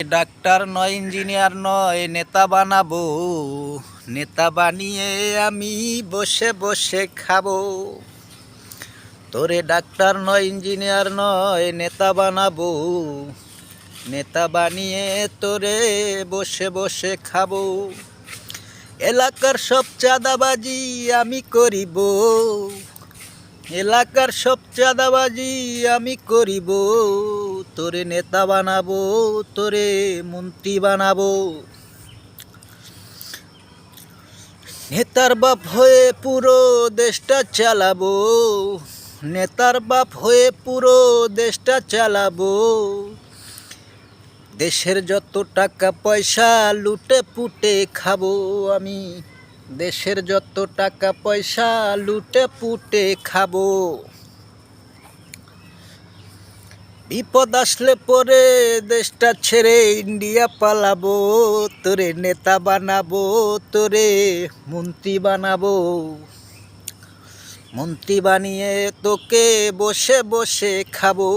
Doctor নয়, engineer নয়, নেতা বানাবো। নেতা বানিয়ে আমি বসে বসে খাবো। তোরে ডাক্তার নয়, ইঞ্জিনিয়ার নয়, নেতা বানাবো। নেতা বানিয়ে তোরে বসে বসে খাবো। এলাকার সব চাঁদাবাজি আমি করিব। এলাকার সব চাঁদাবাজি আমি করিব। তোরে নেতা বানাবো, তোরে মন্ত্রী বানাবো। নেতার বাপ হয়ে পুরো দেশটা চালাবো। নেতার বাপ হয়ে পুরো দেশটা চালাবো। দেশের যত টাকা পয়সা লুটে পুটে খাবো আমি। দেশের যত টাকা পয়সা লুটে পুটে খাবো। বিপদ আসলে পরে দেশটা ছেড়ে ইন্ডিয়া পালাবো। তোরে নেতা বানাবো, তোরে মন্ত্রী বানাবো। মন্ত্রী বানিয়ে তোকে বসে বসে খাবো।